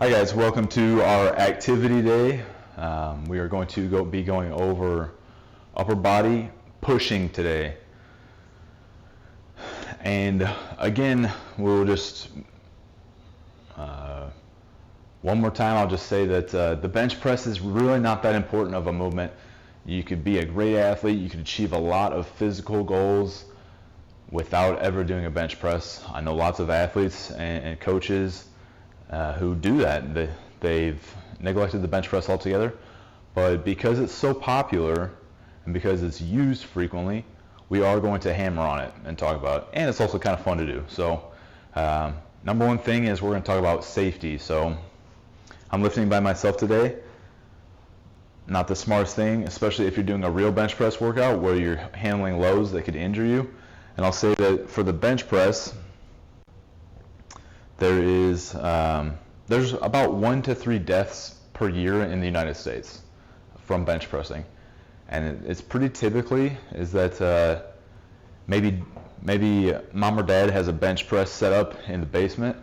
Hi guys, welcome to our activity day. We are going to be going over upper body pushing today. And again, we'll just, one more time, I'll just say that the bench press is really not that important of a movement. You could be a great athlete, you could achieve a lot of physical goals without ever doing a bench press. I know lots of athletes and coaches who do that. They've neglected the bench press altogether, but because it's so popular and because it's used frequently, we are going to hammer on it and talk about it. And it's also kind of fun to do. So number one thing is we're going to talk about safety. So I'm lifting by myself today. Not the smartest thing, especially if you're doing a real bench press workout where you're handling loads that could injure you. And I'll say that for the bench press, there's about 1 to 3 deaths per year in the United States from bench pressing, and it's pretty typically is that maybe mom or dad has a bench press set up in the basement,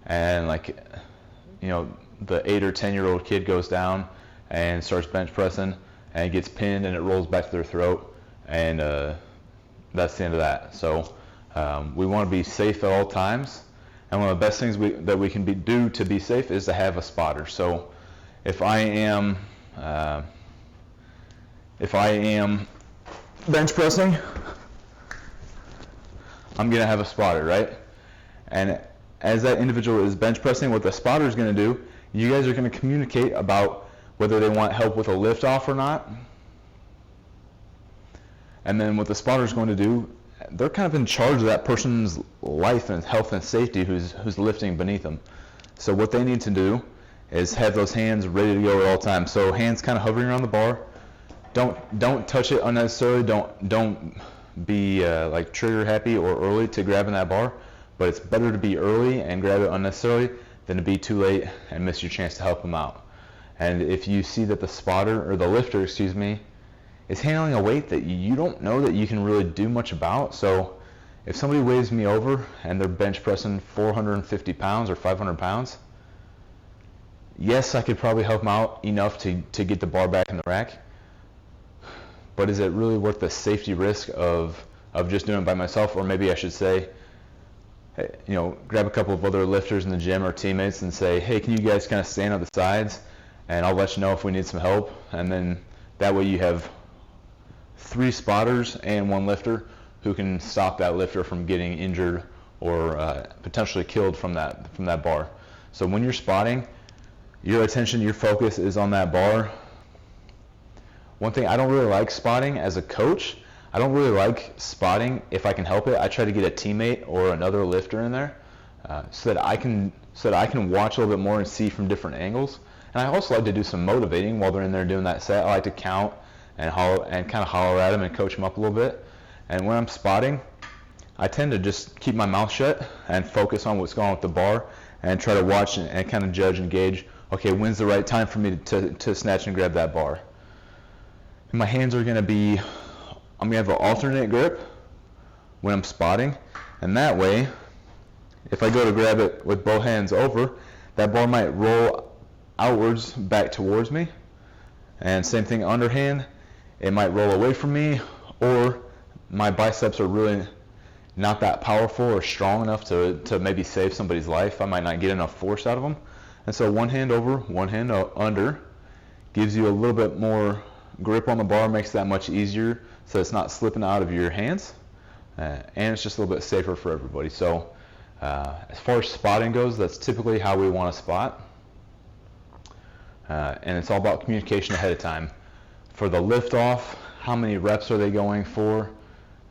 and the 8 or 10-year-old kid goes down and starts bench pressing and gets pinned and it rolls back to their throat, and that's the end of that. So we want to be safe at all times. And one of the best things that we can do to be safe is to have a spotter. So if I am bench pressing, I'm going to have a spotter, right? And as that individual is bench pressing, what the spotter is going to do, you guys are going to communicate about whether they want help with a lift off or not. And then what the spotter is going to do, they're kind of in charge of that person's life and health and safety who's lifting beneath them. So what they need to do is have those hands ready to go at all times. So hands kind of hovering around the bar. Don't touch it unnecessarily. Don't be like trigger happy or early to grabbing that bar. But it's better to be early and grab it unnecessarily than to be too late and miss your chance to help them out. And if you see that the spotter or the lifter, is handling a weight that you don't know that you can really do much about. So if somebody waves me over and they're bench pressing 450 pounds or 500 pounds, yes, I could probably help them out enough to get the bar back in the rack. But is it really worth the safety risk of just doing it by myself? Or maybe I should say, hey, grab a couple of other lifters in the gym or teammates and say, hey, can you guys kind of stand on the sides and I'll let you know if we need some help. And then that way you have 3 spotters and 1 lifter who can stop that lifter from getting injured or potentially killed from that bar. So when you're spotting, your attention, your focus is on that bar. One thing, I don't really like spotting as a coach. I don't really like spotting if I can help it. I try to get a teammate or another lifter in there so that I can watch a little bit more and see from different angles. And I also like to do some motivating while they're in there doing that set. I like to count and kind of holler at them and coach them up a little bit. And when I'm spotting, I tend to just keep my mouth shut and focus on what's going on with the bar and try to watch and kind of judge and gauge, okay, when's the right time for me to snatch and grab that bar. And my hands are going to be, I'm going to have an alternate grip when I'm spotting, and that way, if I go to grab it with both hands over, that bar might roll outwards back towards me. And same thing underhand, it might roll away from me, or my biceps are really not that powerful or strong enough to maybe save somebody's life. I might not get enough force out of them. And so one hand over, one hand under gives you a little bit more grip on the bar, makes that much easier so it's not slipping out of your hands. And it's just a little bit safer for everybody. So as far as spotting goes, that's typically how we want to spot. And it's all about communication ahead of time. For the lift off, how many reps are they going for?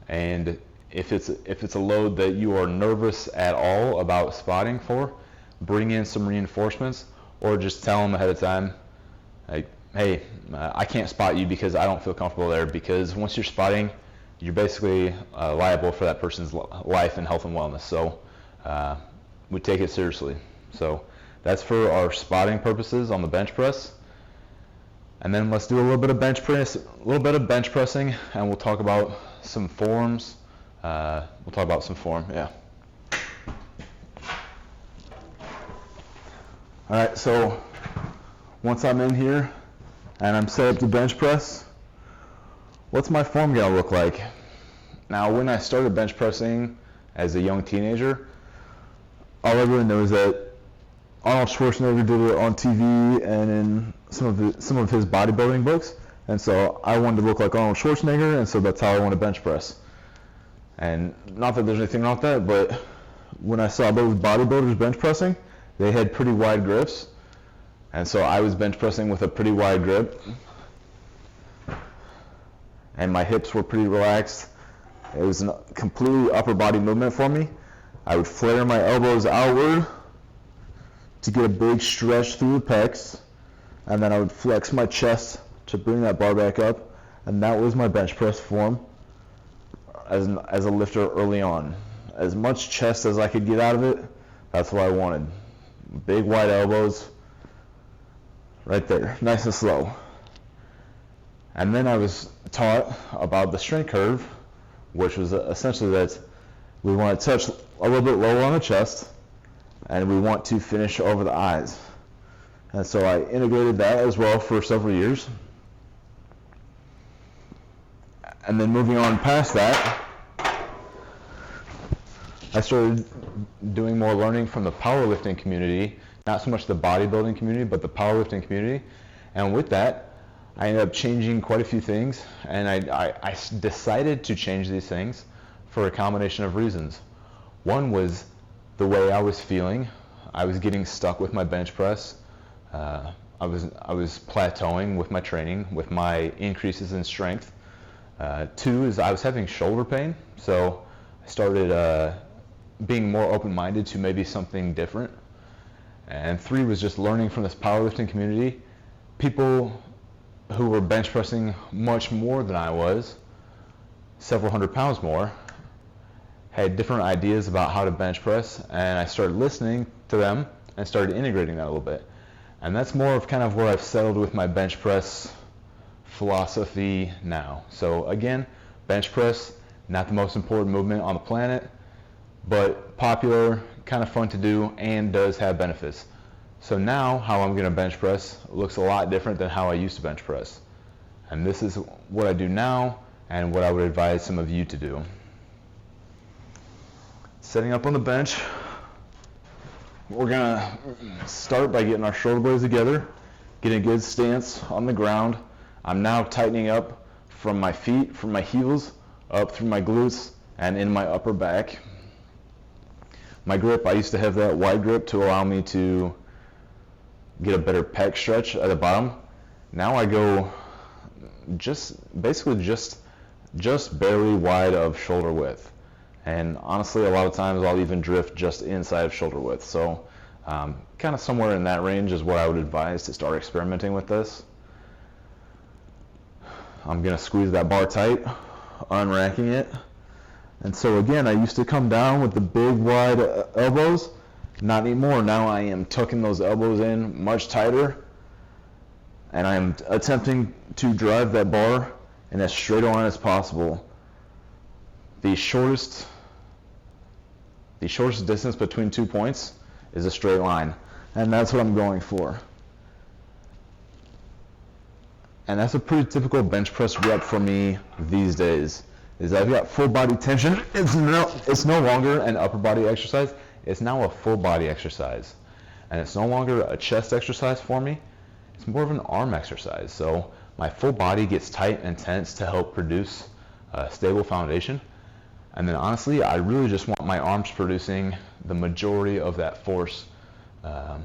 And if it's a load that you are nervous at all about spotting for, bring in some reinforcements, or just tell them ahead of time, like, hey, I can't spot you because I don't feel comfortable there, because once you're spotting, you're basically liable for that person's life and health and wellness. So we take it seriously. So that's for our spotting purposes on the bench press. And then let's do a little bit of bench pressing, and we'll talk about some forms. Yeah. All right, so once I'm in here and I'm set up to bench press, what's my form gonna look like? Now, when I started bench pressing as a young teenager, all everyone knows that Arnold Schwarzenegger did it on TV and in some of his bodybuilding books, and so I wanted to look like Arnold Schwarzenegger, and so that's how I want to bench press. And not that there's anything wrong with that, but when I saw those bodybuilders bench pressing, they had pretty wide grips, and so I was bench pressing with a pretty wide grip, and my hips were pretty relaxed. It was a completely upper body movement for me. I would flare my elbows outward to get a big stretch through the pecs, and then I would flex my chest to bring that bar back up, and that was my bench press form as a lifter early on. As much chest as I could get out of it, that's what I wanted. Big wide elbows, right there, nice and slow. And then I was taught about the strength curve, which was essentially that we want to touch a little bit lower on the chest, and we want to finish over the eyes. And so I integrated that as well for several years. And then moving on past that, I started doing more learning from the powerlifting community, not so much the bodybuilding community, but the powerlifting community. And with that, I ended up changing quite a few things, and I decided to change these things for a combination of reasons. One was the way I was feeling. I was getting stuck with my bench press. I was plateauing with my training, with my increases in strength. Two is I was having shoulder pain, so I started being more open-minded to maybe something different. And three was just learning from this powerlifting community. People who were bench pressing much more than I was, several hundred pounds more, had different ideas about how to bench press, and I started listening to them and started integrating that a little bit. And that's more of kind of where I've settled with my bench press philosophy now. So again, bench press, not the most important movement on the planet, but popular, kind of fun to do, and does have benefits. So now how I'm going to bench press looks a lot different than how I used to bench press. And this is what I do now and what I would advise some of you to do. Setting up on the bench, we're going to start by getting our shoulder blades together, getting a good stance on the ground. I'm now tightening up from my feet, from my heels, up through my glutes, and in my upper back. My grip, I used to have that wide grip to allow me to get a better pec stretch at the bottom. Now I go basically just barely wide of shoulder width. And honestly, a lot of times I'll even drift just inside of shoulder width. So kind of somewhere in that range is what I would advise to start experimenting with this. I'm going to squeeze that bar tight, unracking it. And so again, I used to come down with the big wide elbows. Not anymore. Now I am tucking those elbows in much tighter, and I am attempting to drive that bar in as straight a line as possible. The shortest distance between 2 points is a straight line, and that's what I'm going for. And that's a pretty typical bench press rep for me these days. Is I've got full body tension. It's no longer an upper body exercise. It's now a full body exercise, and it's no longer a chest exercise for me. It's more of an arm exercise. So my full body gets tight and tense to help produce a stable foundation. And then honestly, I really just want my arms producing the majority of that force. No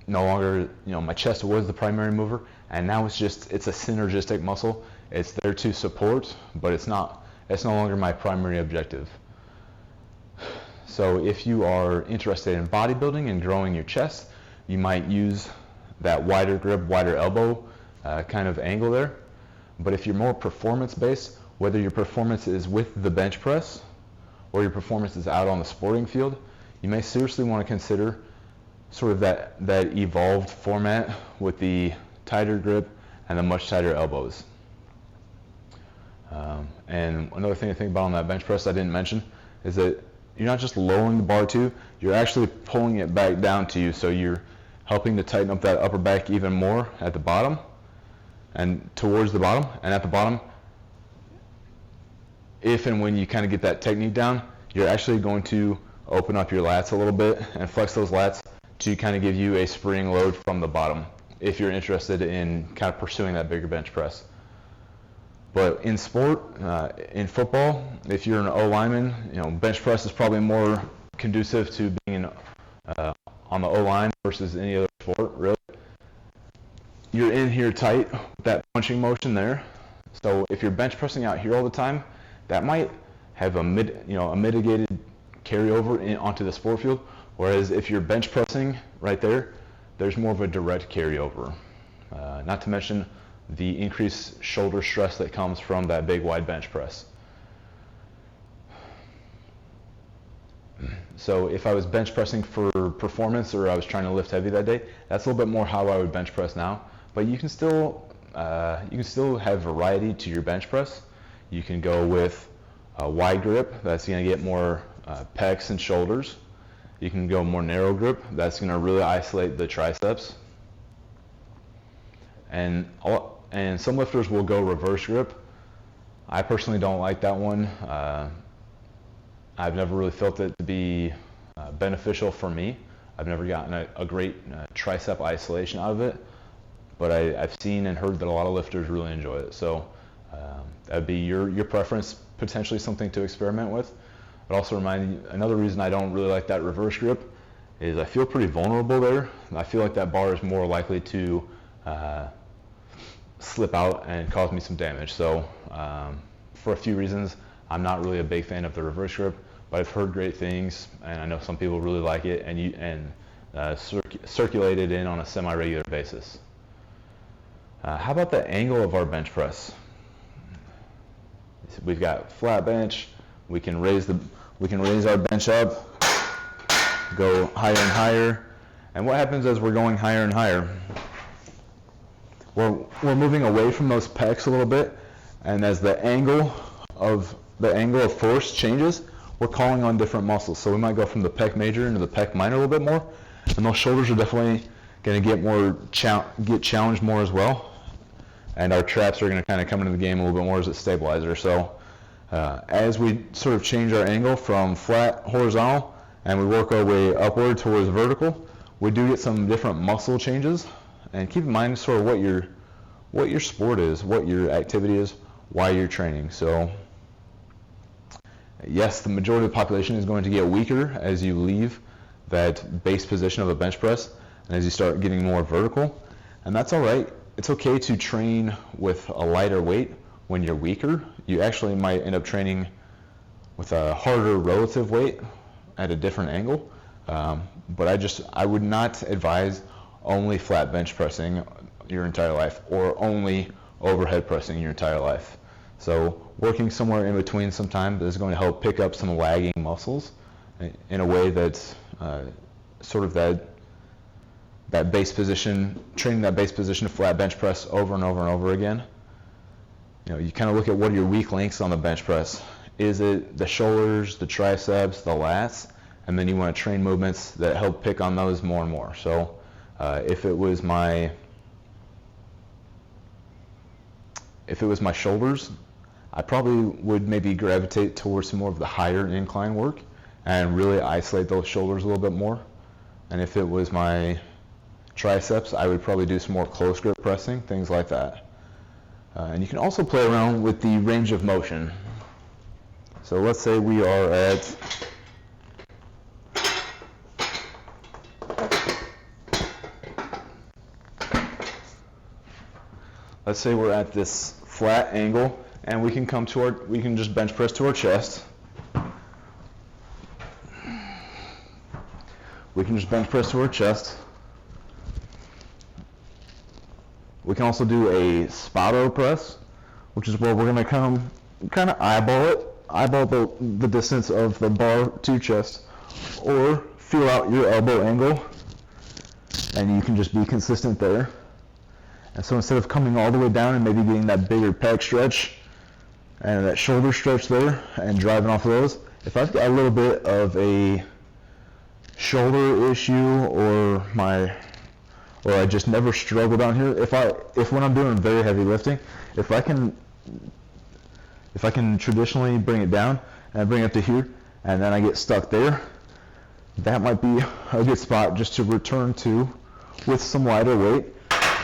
longer, my chest was the primary mover, and now it's a synergistic muscle. It's there to support, but it's no longer my primary objective. So if you are interested in bodybuilding and growing your chest, you might use that wider grip, wider elbow kind of angle there. But if you're more performance-based, whether your performance is with the bench press or your performance is out on the sporting field, you may seriously want to consider sort of that evolved format with the tighter grip and the much tighter elbows. And another thing to think about on that bench press I didn't mention is that you're not just lowering the bar to, you're actually pulling it back down to you, so you're helping to tighten up that upper back even more at the bottom and towards the bottom. And at the bottom, if and when you kind of get that technique down, you're actually going to open up your lats a little bit and flex those lats to kind of give you a spring load from the bottom if you're interested in kind of pursuing that bigger bench press. But in sport, in football, if you're an O lineman, bench press is probably more conducive to being on the O line versus any other sport, really. You're in here tight with that punching motion there. So if you're bench pressing out here all the time, that might have a mitigated carryover onto the sport field. Whereas if you're bench pressing right there, there's more of a direct carryover. Not to mention the increased shoulder stress that comes from that big wide bench press. So if I was bench pressing for performance or I was trying to lift heavy that day, that's a little bit more how I would bench press now. But you can still have variety to your bench press. You can go with a wide grip, that's going to get more pecs and shoulders. You can go more narrow grip, that's going to really isolate the triceps. And some lifters will go reverse grip. I personally don't like that one. I've never really felt it to be beneficial for me. I've never gotten a great tricep isolation out of it, but I've seen and heard that a lot of lifters really enjoy it. So that'd be your preference, potentially something to experiment with. But also remind you, another reason I don't really like that reverse grip is I feel pretty vulnerable there. I feel like that bar is more likely to slip out and cause me some damage. So for a few reasons, I'm not really a big fan of the reverse grip, but I've heard great things, and I know some people really like it and circulate it in on a semi-regular basis. How about the angle of our bench press? We've got flat bench. We can raise our bench up, go higher and higher. And what happens as we're going higher and higher? We're moving away from those pecs a little bit, and as the angle of force changes, we're calling on different muscles. So we might go from the pec major into the pec minor a little bit more, and those shoulders are definitely going to get challenged more as well. And our traps are going to kind of come into the game a little bit more as a stabilizer. So as we sort of change our angle from flat horizontal and we work our way upward towards vertical, we do get some different muscle changes. And keep in mind sort of what your sport is, what your activity is, why you're training. So yes, the majority of the population is going to get weaker as you leave that base position of a bench press and as you start getting more vertical. And that's all right. It's okay to train with a lighter weight when you're weaker. You actually might end up training with a harder relative weight at a different angle. But I would not advise only flat bench pressing your entire life or only overhead pressing your entire life. So working somewhere in between sometimes is going to help pick up some lagging muscles in a way that's sort of that base position, training that base position of flat bench press over and over and over again. You kind of look at what are your weak links on the bench press. Is it the shoulders, the triceps, the lats? And then you want to train movements that help pick on those more and more. So if it was my shoulders, I probably would maybe gravitate towards some more of the higher incline work and really isolate those shoulders a little bit more. And if it was my triceps, I would probably do some more close grip pressing, things like that. And you can also play around with the range of motion. So let's say we are at we're at this flat angle, and we can just bench press to our chest. We can just bench press to our chest. We can also do a spotto press, which is where we're going to come kind of eyeball the distance of the bar to chest, or feel out your elbow angle, and you can just be consistent there. And so instead of coming all the way down and maybe getting that bigger pec stretch and that shoulder stretch there and driving off of those, if I've got a little bit of a shoulder issue or my or I just never struggle down here, if when I'm doing very heavy lifting, if I can traditionally bring it down and I bring it up to here, and then I get stuck there, that might be a good spot just to return to with some lighter weight,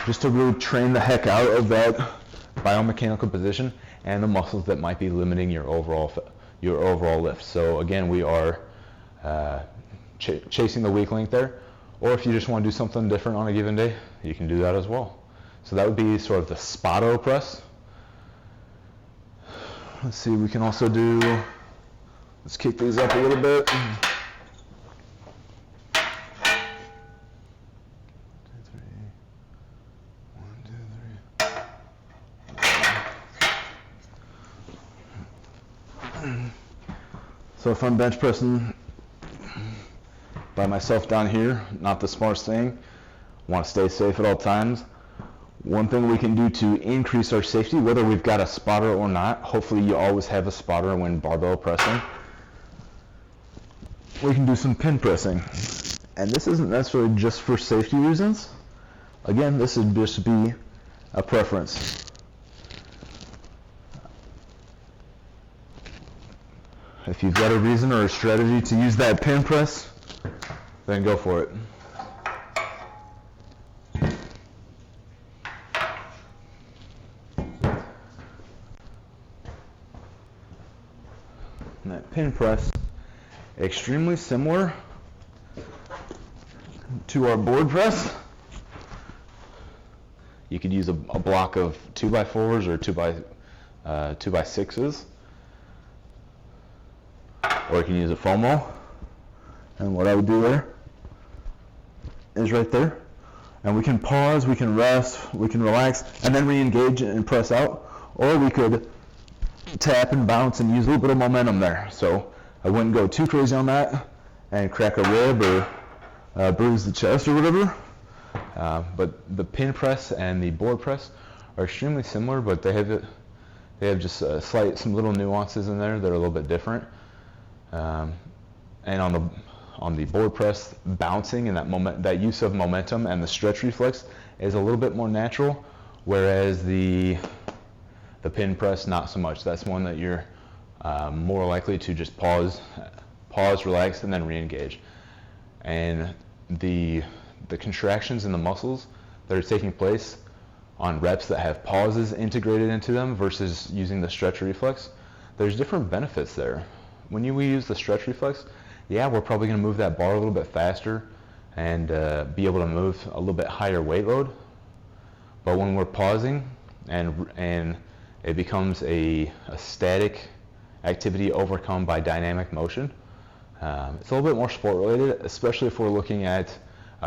just to really train the heck out of that biomechanical position and the muscles that might be limiting your overall lift. So again, we are chasing the weak link there, or if you just want to do something different on a given day, you can do that as well. So that would be sort of the spotto press. Let's see, we can also do, let's kick these up a little bit. So if I'm bench pressing by myself down here, not the smartest thing, want to stay safe at all times. One thing we can do to increase our safety, whether we've got a spotter or not, hopefully you always have a spotter when barbell pressing, we can do some pin pressing. And this isn't necessarily just for safety reasons. Again, this would just be a preference. If you've got a reason or a strategy to use that pin press, then go for it. And that pin press, extremely similar to our board press. You could use a block of 2x4s or 2x6s. Or you can use a FOMO, and what I would do there is right there, and we can pause, we can rest, we can relax, and then re-engage and press out, or we could tap and bounce and use a little bit of momentum there. So I wouldn't go too crazy on that and crack a rib or bruise the chest or whatever, but the pin press and the board press are extremely similar, but they have just some little nuances in there that are a little bit different. And on the board press, bouncing and that use of momentum and the stretch reflex is a little bit more natural, whereas the pin press, not so much. That's one that you're more likely to just pause, relax, and then re-engage. And the contractions in the muscles that are taking place on reps that have pauses integrated into them versus using the stretch reflex, there's different benefits there. When we use the stretch reflex, yeah, we're probably going to move that bar a little bit faster and be able to move a little bit higher weight load. But when we're pausing and it becomes a static activity overcome by dynamic motion, it's a little bit more sport related, especially if we're looking at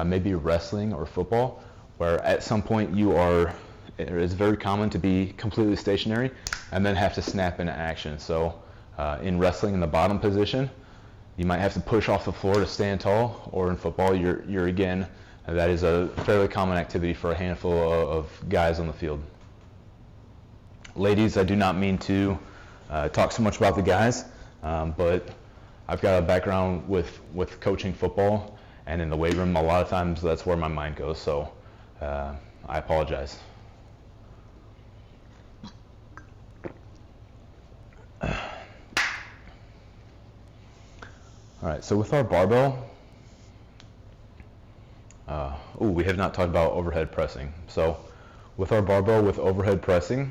maybe wrestling or football, where at some point it is very common to be completely stationary and then have to snap into action. So in wrestling, in the bottom position, you might have to push off the floor to stand tall, or in football, you're again, that is a fairly common activity for a handful of guys on the field. Ladies, I do not mean to talk so much about the guys, but I've got a background with coaching football, and in the weight room, a lot of times that's where my mind goes, so I apologize. All right, so with our barbell, we have not talked about overhead pressing. So with our barbell, with overhead pressing,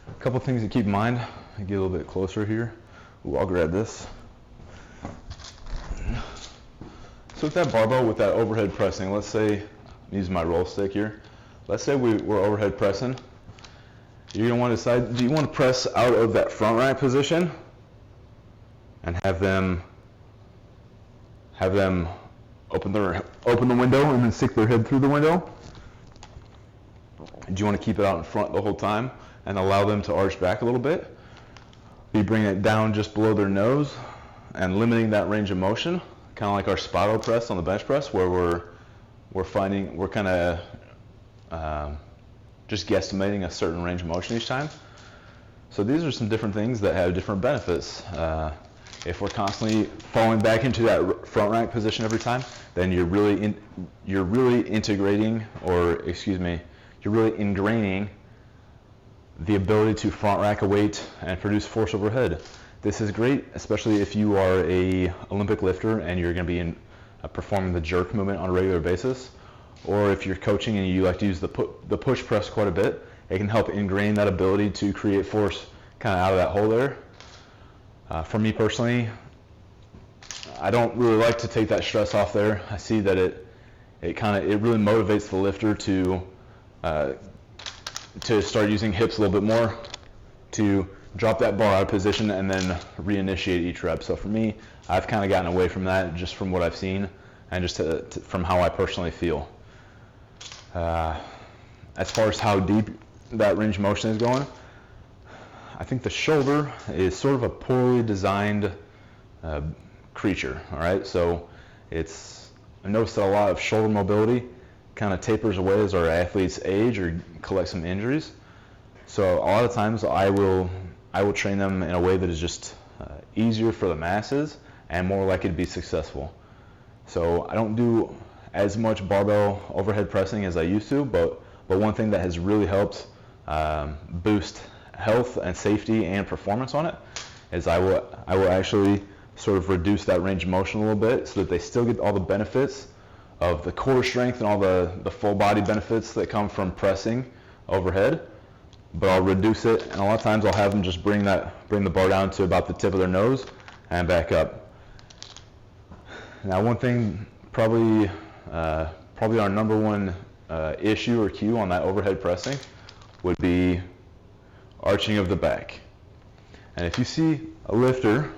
a couple things to keep in mind. Get a little bit closer here. I'll grab this. So with that barbell, with that overhead pressing, let's say, I'm using my roll stick here. Let's say we're overhead pressing. You're going to want to decide, do you want to press out of that front rack position and have them open the window and then stick their head through the window? Do you want to keep it out in front the whole time and allow them to arch back a little bit? Be bringing it down just below their nose and limiting that range of motion, kind of like our spotto press on the bench press, where we're kind of just guesstimating a certain range of motion each time. So these are some different things that have different benefits. If we're constantly falling back into that front rack position every time, then you're really integrating, or excuse me, you're really ingraining the ability to front rack a weight and produce force overhead. This is great, especially if you are a Olympic lifter and you're going to be performing the jerk movement on a regular basis, or if you're coaching and you like to use the push press quite a bit. It can help ingrain that ability to create force kind of out of that hole there. For me personally, I don't really like to take that stress off there. I see that it really motivates the lifter to start using hips a little bit more, to drop that bar out of position and then reinitiate each rep. So for me, I've kind of gotten away from that just from what I've seen and just from how I personally feel. As far as how deep that range of motion is going, I think the shoulder is sort of a poorly designed creature, all right? So I noticed that a lot of shoulder mobility kind of tapers away as our athletes age or collect some injuries. So a lot of times I will train them in a way that is just easier for the masses and more likely to be successful. So I don't do as much barbell overhead pressing as I used to, but one thing that has really helped boost health and safety and performance on it is I will actually sort of reduce that range of motion a little bit so that they still get all the benefits of the core strength and all the full body benefits that come from pressing overhead, but I'll reduce it, and a lot of times I'll have them just bring the bar down to about the tip of their nose and back up. Now, one thing, probably our number one issue or cue on that overhead pressing would be arching of the back. And if you see a lifter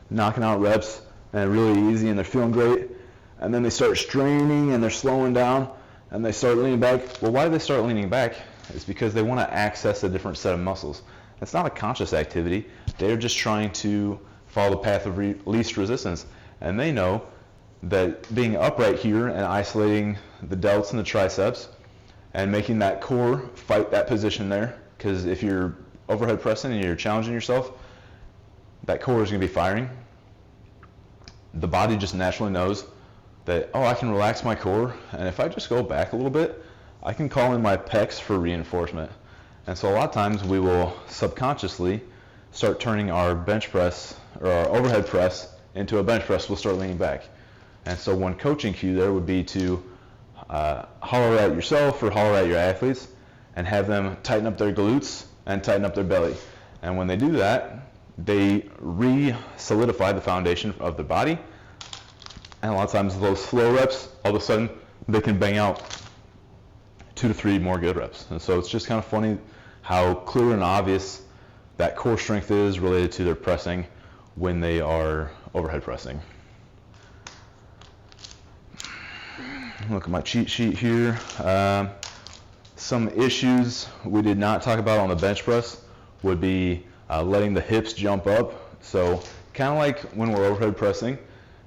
knocking out reps and really easy and they're feeling great, and then they start straining and they're slowing down and they start leaning back, well, why do they start leaning back? It's because they want to access a different set of muscles. It's not a conscious activity. They're just trying to follow the path of least resistance. And they know that being upright here and isolating the delts and the triceps and making that core fight that position there, because if you're overhead pressing and you're challenging yourself, that core is going to be firing. The body just naturally knows that, oh, I can relax my core, and if I just go back a little bit, I can call in my pecs for reinforcement. And so a lot of times we will subconsciously start turning our bench press or our overhead press into a bench press. We'll start leaning back. And so one coaching cue there would be to holler at yourself or holler at your athletes and have them tighten up their glutes and tighten up their belly. And when they do that, they re-solidify the foundation of the body. And a lot of times those slow reps, all of a sudden, they can bang out 2 to 3 more good reps. And so it's just kind of funny how clear and obvious that core strength is related to their pressing when they are overhead pressing. Look at my cheat sheet here. Some issues we did not talk about on the bench press would be letting the hips jump up. So kind of like when we're overhead pressing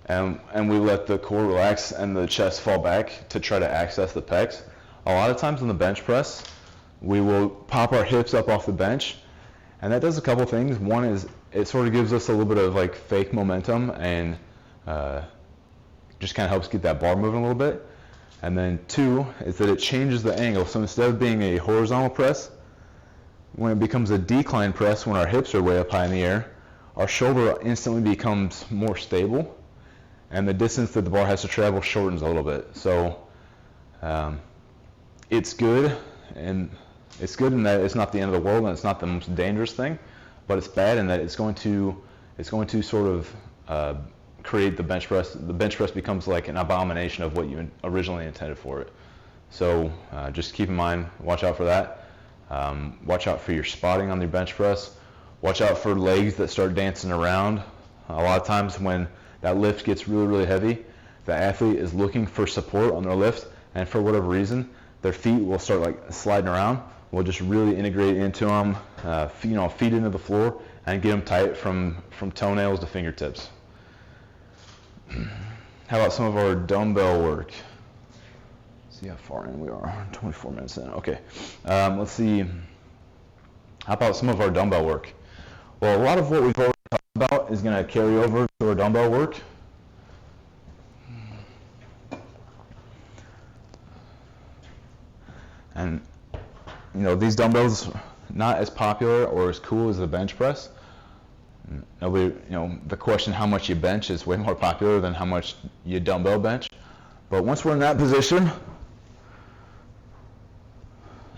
and we let the core relax and the chest fall back to try to access the pecs. A lot of times on the bench press, we will pop our hips up off the bench, and that does a couple things. One is it sort of gives us a little bit of like fake momentum and just kind of helps get that bar moving a little bit. And then 2 is that it changes the angle. So instead of being a horizontal press, when it becomes a decline press, when our hips are way up high in the air, our shoulder instantly becomes more stable, and the distance that the bar has to travel shortens a little bit. So it's good, and it's good in that it's not the end of the world and it's not the most dangerous thing, but it's bad in that it's going to sort of create the bench press. The bench press becomes like an abomination of what you originally intended for it. So just keep in mind, watch out for that. Watch out for your spotting on your bench press. Watch out for legs that start dancing around. A lot of times when that lift gets really, really heavy, the athlete is looking for support on their lift, and for whatever reason, their feet will start like sliding around. We'll just really integrate into them, feet into the floor, and get them tight from toenails to fingertips. How about some of our dumbbell work? See how far in we are, 24 minutes in. Okay, let's see. How about some of our dumbbell work? Well, a lot of what we've already talked about is going to carry over our dumbbell work. And these dumbbells, not as popular or as cool as the bench press. Nobody, the question how much you bench is way more popular than how much you dumbbell bench. But once we're in that position,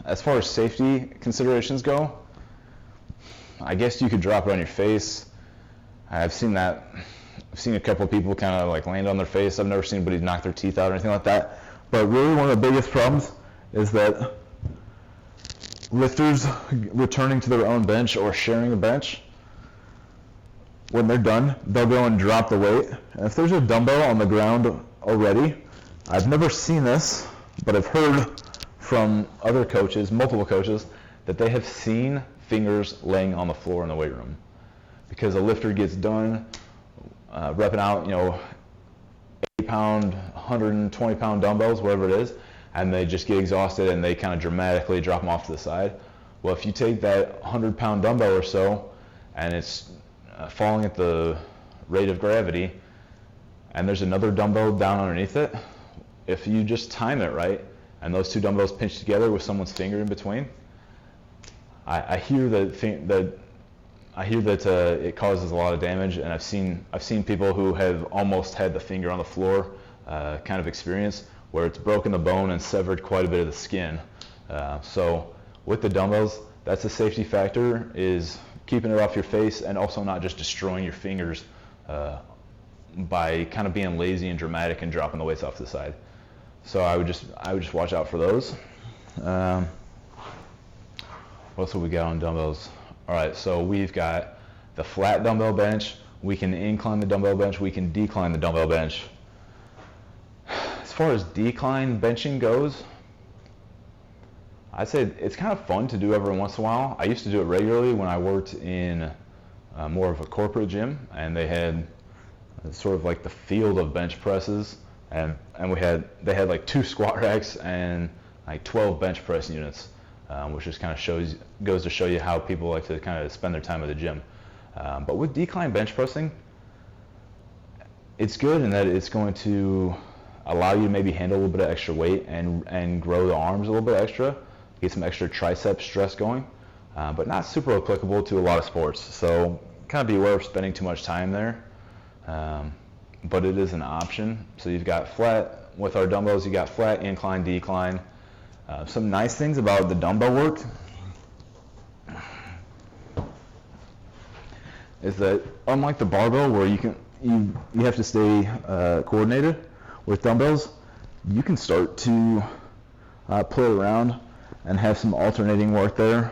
as far as safety considerations go, I guess you could drop it on your face. I've seen that. I've seen a couple of people kind of like land on their face. I've never seen anybody knock their teeth out or anything like that. But really one of the biggest problems is that lifters returning to their own bench or sharing a bench, when they're done, they'll go and drop the weight. And if there's a dumbbell on the ground already, I've never seen this, but I've heard from other coaches, multiple coaches, that they have seen fingers laying on the floor in the weight room. Because a lifter gets done repping out, 80-pound, 120-pound dumbbells, whatever it is, and they just get exhausted and they kind of dramatically drop them off to the side. Well, if you take that 100-pound dumbbell or so, and it's falling at the rate of gravity, and there's another dumbbell down underneath it, if you just time it right, and those two dumbbells pinch together with someone's finger in between, I hear that it causes a lot of damage, and I've seen people who have almost had the finger on the floor kind of experience where it's broken the bone and severed quite a bit of the skin. So with the dumbbells, that's a safety factor, is keeping it off your face and also not just destroying your fingers by kind of being lazy and dramatic and dropping the weights off to the side. So I would just watch out for those. What else have we got on dumbbells? All right, so we've got the flat dumbbell bench. We can incline the dumbbell bench. We can decline the dumbbell bench. As far as decline benching goes, I'd say it's kind of fun to do every once in a while. I used to do it regularly when I worked in more of a corporate gym, and they had sort of like the field of bench presses, and they had like 2 squat racks and like 12 bench press units, which just kind of goes to show you how people like to kind of spend their time at the gym. But with decline bench pressing, it's good in that it's going to allow you to maybe handle a little bit of extra weight and grow the arms a little bit extra, get some extra tricep stress going, but not super applicable to a lot of sports. So kind of be aware of spending too much time there, but it is an option. So you've got flat, with our dumbbells, you got flat, incline, decline. Some nice things about the dumbbell work is that unlike the barbell where you have to stay coordinated, with dumbbells, you can start to play around and have some alternating work there,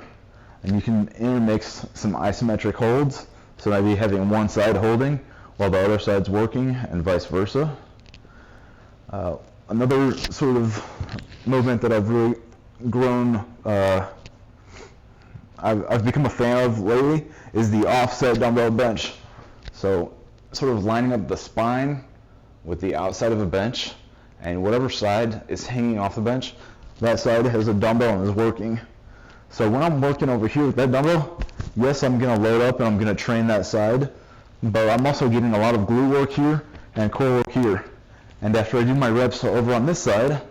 and you can intermix some isometric holds, so maybe having one side holding while the other side's working and vice versa. Another sort of movement that I've really grown, I've become a fan of lately, is the offset dumbbell bench. So sort of lining up the spine with the outside of a bench, and whatever side is hanging off the bench, that side has a dumbbell and is working. So when I'm working over here with that dumbbell, yes, I'm going to load up and I'm going to train that side, but I'm also getting a lot of glute work here and core work here. And after I do my reps over on this side,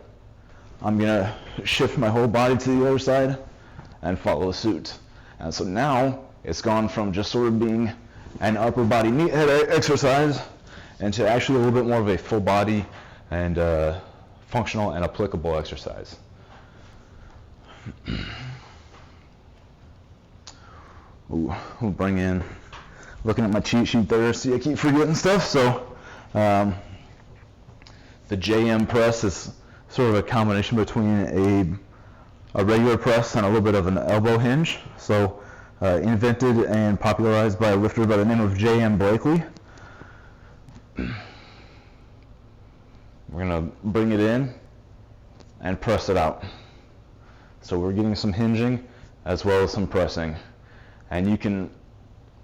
I'm going to shift my whole body to the other side and follow suit. And so now it's gone from just sort of being an upper body meathead exercise into actually a little bit more of a full body and functional and applicable exercise. Ooh, we'll bring in, looking at my cheat sheet there, see I keep forgetting stuff. So the JM press is sort of a combination between a regular press and a little bit of an elbow hinge. So invented and popularized by a lifter by the name of J.M. Blakely. We're going to bring it in and press it out. So we're getting some hinging as well as some pressing. And you can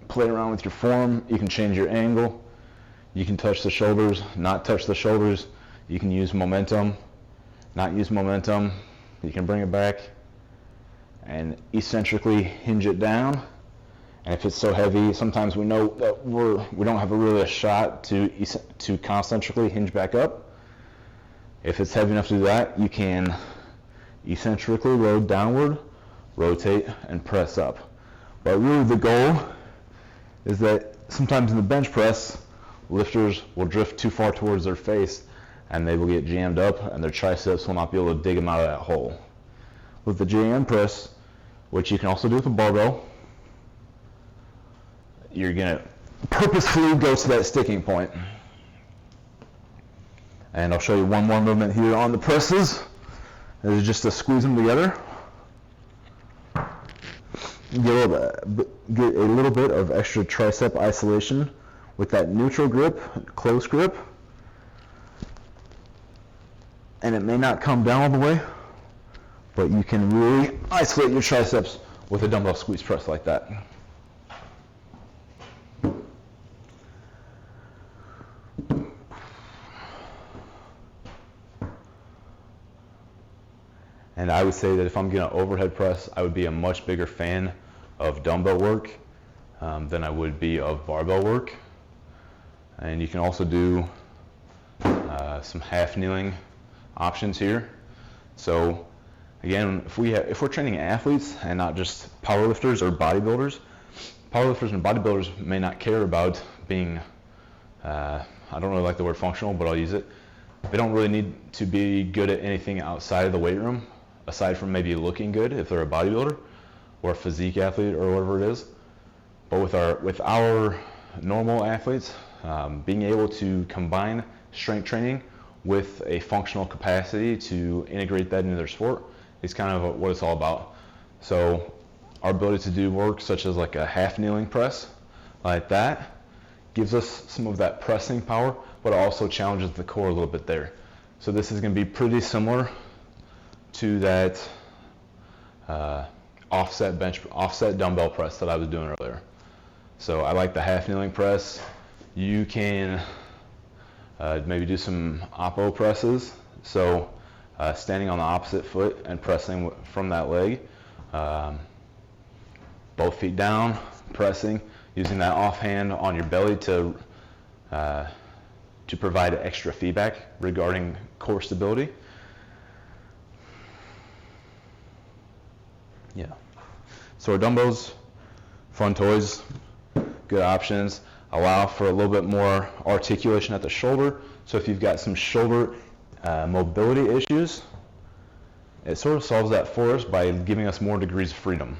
play around with your form, you can change your angle, you can touch the shoulders, not touch the shoulders, you can use momentum, not use momentum, you can bring it back and eccentrically hinge it down And if it's so heavy, sometimes we know that we don't have a shot to concentrically hinge back up. If it's heavy enough to do that, you can eccentrically load downward, rotate, and press up. But really the goal is that sometimes in the bench press, lifters will drift too far towards their face and they will get jammed up and their triceps will not be able to dig them out of that hole. With the JM press, which you can also do with a barbell, you're going to purposefully go to that sticking point. And I'll show you one more movement here on the presses. This is just to squeeze them together. Get a little bit of extra tricep isolation with that neutral grip, close grip. And it may not come down all the way, but you can really isolate your triceps with a dumbbell squeeze press like that. And I would say that if I'm going to overhead press, I would be a much bigger fan of dumbbell work than I would be of barbell work. And you can also do some half kneeling options here. So again, if we're training athletes and not just powerlifters or bodybuilders, powerlifters and bodybuilders may not care about being, I don't really like the word functional, but I'll use it. They don't really need to be good at anything outside of the weight room, aside from maybe looking good if they're a bodybuilder or a physique athlete or whatever it is. But with our normal athletes, being able to combine strength training with a functional capacity to integrate that into their sport is kind of what it's all about. So our ability to do work such as like a half kneeling press like that gives us some of that pressing power, but also challenges the core a little bit there. So this is going to be pretty similar to that offset dumbbell press that I was doing earlier. So I like the half kneeling press. You can maybe do some oppo presses. So standing on the opposite foot and pressing from that leg. Both feet down, pressing, using that offhand on your belly to provide extra feedback regarding core stability. Yeah. So our dumbbells, fun toys, good options. Allow for a little bit more articulation at the shoulder. So if you've got some shoulder mobility issues, it sort of solves that for us by giving us more degrees of freedom.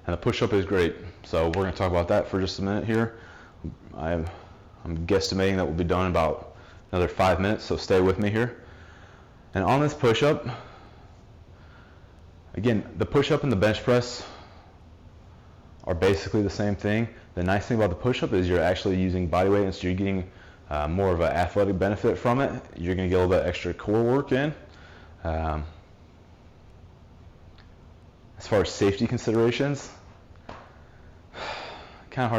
And the push-up is great. So we're going to talk about that for just a minute here. I'm guesstimating that will be done in about another 5 minutes, so stay with me here. And on this push-up, again, the push-up and the bench press are basically the same thing. The nice thing about the push-up is you're actually using body weight, and so you're getting more of an athletic benefit from it. You're going to get a little bit extra core work in. As far as safety considerations, kind of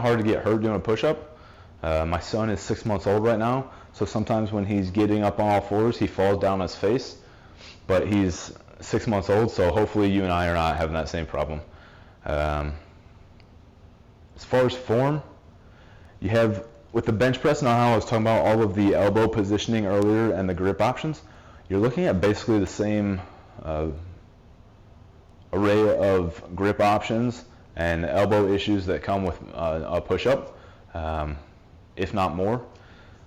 hard to get hurt doing a push-up. My son is 6 months old right now, so sometimes when he's getting up on all fours, he falls down on his face. But he's 6 months old, so hopefully you and I are not having that same problem. As far as form, you have, with the bench press, now how I was talking about all of the elbow positioning earlier and the grip options, you're looking at basically the same array of grip options and elbow issues that come with a push-up, if not more.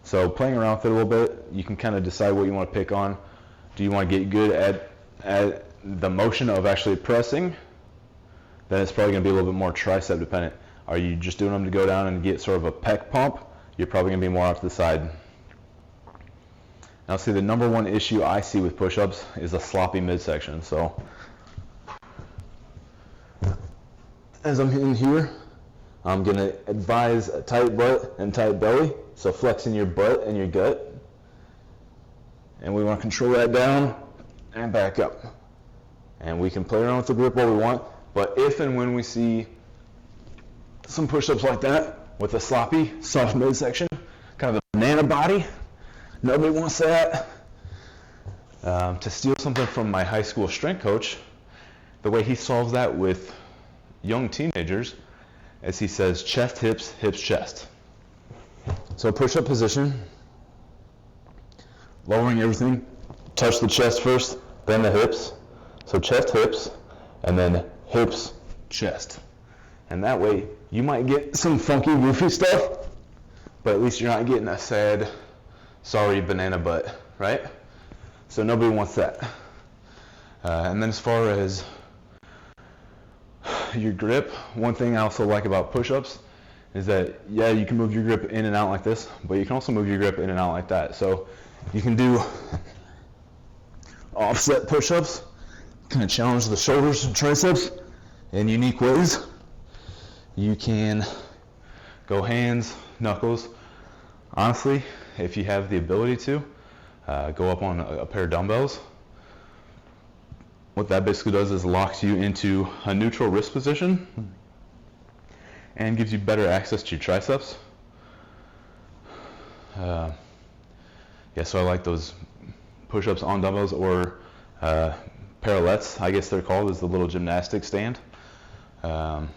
So playing around with it a little bit, you can kind of decide what you want to pick on. Do you want to get good at the motion of actually pressing? Then it's probably going to be a little bit more tricep dependent. Are you just doing them to go down and get sort of a pec pump? You're probably going to be more off to the side. Now see, the number one issue I see with push-ups is a sloppy midsection. So as I'm in here, I'm going to advise a tight butt and tight belly. So flexing your butt and your gut. And we want to control that down and back up. And we can play around with the grip all we want. But if and when we see some push-ups like that with a sloppy, soft midsection, kind of a banana body, nobody wants that. To steal something from my high school strength coach, the way he solves that with young teenagers is he says chest, hips, hips, chest. So push-up position, lowering everything, touch the chest first, then the hips. So chest, hips, and then hips, chest. And that way, you might get some funky, goofy stuff, but at least you're not getting a sad, sorry banana butt, right? So nobody wants that. And then as far as your grip, one thing I also like about push-ups is that, yeah, you can move your grip in and out like this, but you can also move your grip in and out like that. So you can do offset push-ups, kind of challenge the shoulders and triceps in unique ways. You can go hands, knuckles. Honestly, if you have the ability to, go up on a pair of dumbbells. What that basically does is locks you into a neutral wrist position and gives you better access to your triceps. Yeah, so I like those push-ups on dumbbells, or parallettes, I guess they're called, is the little gymnastic stand. The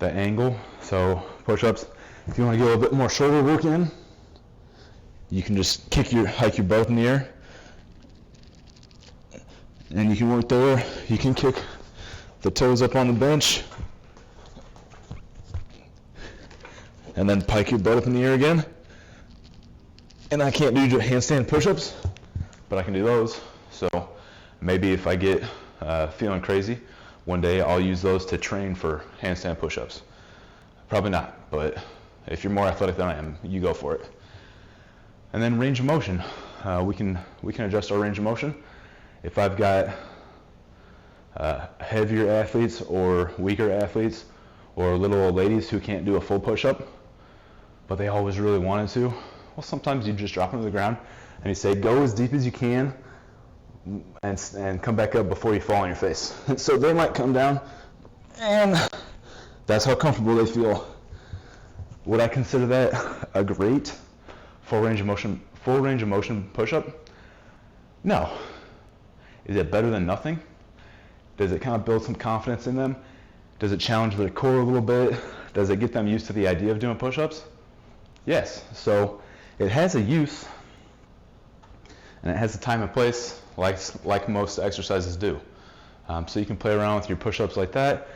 angle, so push-ups, if you want to get a little bit more shoulder work in, you can just hike your butt in the air, and you can work there. You can kick the toes up on the bench, and then pike your butt up in the air again. And I can't do handstand push-ups, but I can do those. So maybe if I get feeling crazy, one day I'll use those to train for handstand push-ups. Probably not, but if you're more athletic than I am, you go for it. And then range of motion. We can adjust our range of motion. If I've got heavier athletes or weaker athletes or little old ladies who can't do a full push-up, but they always really wanted to, well, sometimes you just drop them to the ground and you say, go as deep as you can and come back up before you fall on your face. So they might come down, and that's how comfortable they feel. Would I consider that a great full range of motion push-up? No. Is it better than nothing? Does it kind of build some confidence in them? Does it challenge their core a little bit? Does it get them used to the idea of doing push-ups? Yes. So it has a use, and it has a time and place, like most exercises do. So you can play around with your push-ups like that.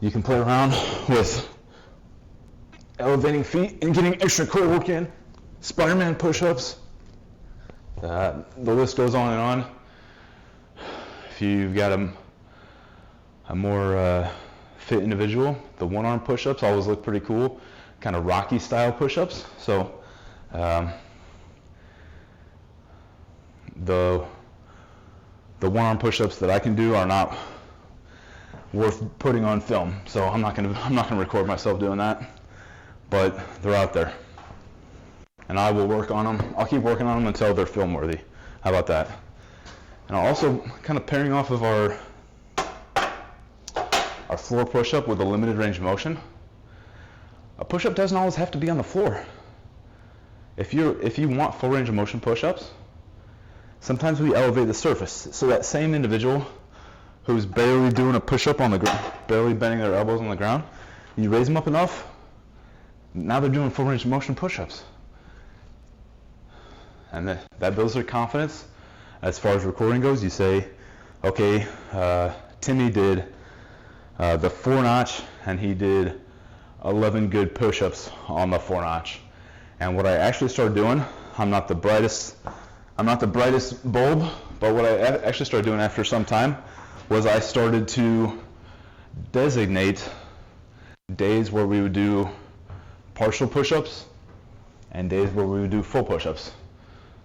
You can play around with elevating feet and getting extra core work in. Spider-Man push-ups. The list goes on and on. If you've got a more fit individual, the one-arm push-ups always look pretty cool, kind of Rocky style push-ups. So the one-arm push-ups that I can do are not worth putting on film, so I'm not gonna record myself doing that, but they're out there, and I will work on them. I'll keep working on them until they're film worthy. How about that? And I'll also, kind of pairing off of our floor push-up with a limited range of motion, a push-up doesn't always have to be on the floor. If you want full range of motion push-ups, sometimes we elevate the surface. So that same individual who's barely doing a push-up on the ground, barely bending their elbows on the ground, you raise them up enough, now they're doing full range of motion push-ups. And that builds their confidence. As far as recording goes, you say, okay, Timmy did the 4-notch, and he did 11 good push-ups on the 4-notch. And what I actually started doing, I'm not the brightest bulb, but what I actually started doing after some time was I started to designate days where we would do partial push-ups and days where we would do full push-ups.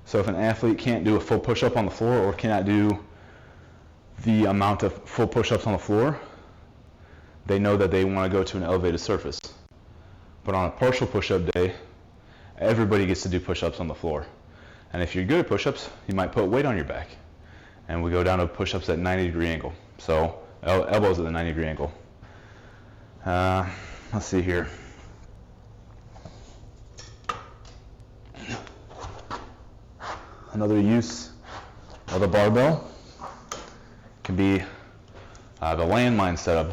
So if an athlete can't do a full push-up on the floor or cannot do the amount of full push-ups on the floor, they know that they want to go to an elevated surface. But on a partial push-up day, everybody gets to do push-ups on the floor. And if you're good at push-ups, you might put weight on your back. And we go down to push-ups at 90-degree angle. So elbows at the 90-degree angle. Let's see here. Another use of a barbell can be the landmine setup.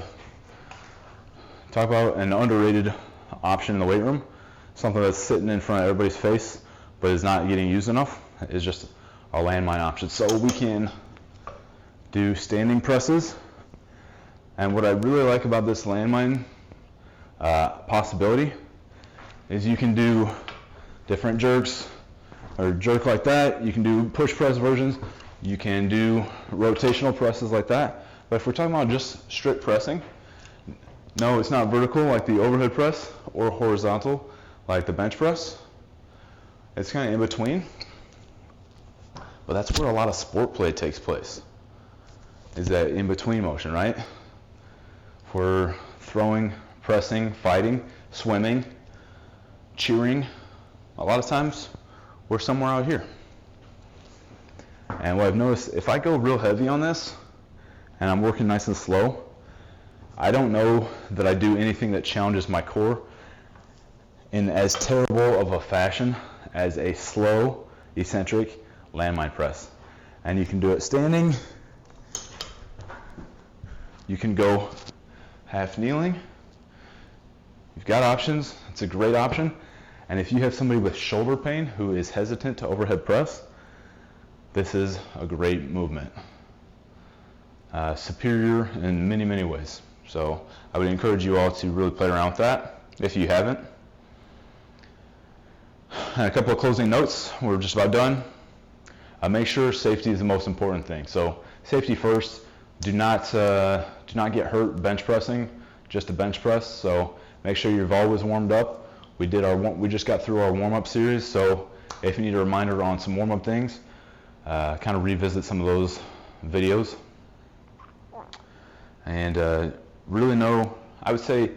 Talk about an underrated option in the weight room, something that's sitting in front of everybody's face but is not getting used enough, is just a landmine option. So we can do standing presses, and what I really like about this landmine possibility is you can do different jerks, or jerk like that. You can do push press versions. You can do rotational presses like that. But if we're talking about just strict pressing, no, it's not vertical like the overhead press or horizontal like the bench press. It's kind of in between. But that's where a lot of sport play takes place, is that in between motion, right? If we're throwing, pressing, fighting, swimming, cheering, a lot of times we're somewhere out here. And what I've noticed, if I go real heavy on this and I'm working nice and slow, I don't know that I do anything that challenges my core in as terrible of a fashion as a slow, eccentric landmine press. And you can do it standing. You can go half kneeling. You've got options. It's a great option. And if you have somebody with shoulder pain who is hesitant to overhead press, this is a great movement. Superior in many, many ways. So I would encourage you all to really play around with that if you haven't. And a couple of closing notes. We're just about done. Make sure safety is the most important thing. So safety first. Do not get hurt bench pressing, just a bench press. So make sure you've always warmed up. We just got through our warm-up series. So if you need a reminder on some warm-up things, kind of revisit some of those videos. And really know, I would say,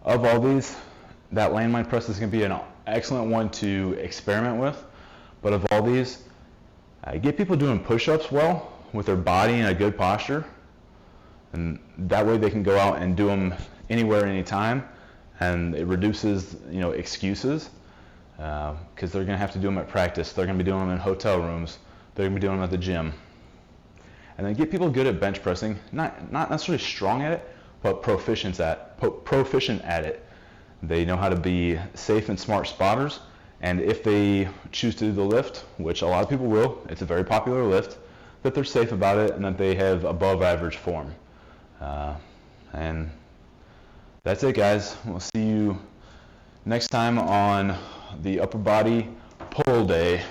of all these, that landmine press is going to be an excellent one to experiment with. But of all these, get people doing push-ups well with their body in a good posture, and that way they can go out and do them anywhere, anytime, and it reduces, excuses, because they're going to have to do them at practice. They're going to be doing them in hotel rooms. They're going to be doing them at the gym. And then get people good at bench pressing, not necessarily strong at it, but proficient at it. They know how to be safe and smart spotters, and if they choose to do the lift, which a lot of people will, it's a very popular lift, that they're safe about it and that they have above average form. And that's it, guys. We'll see you next time on the upper body pull day.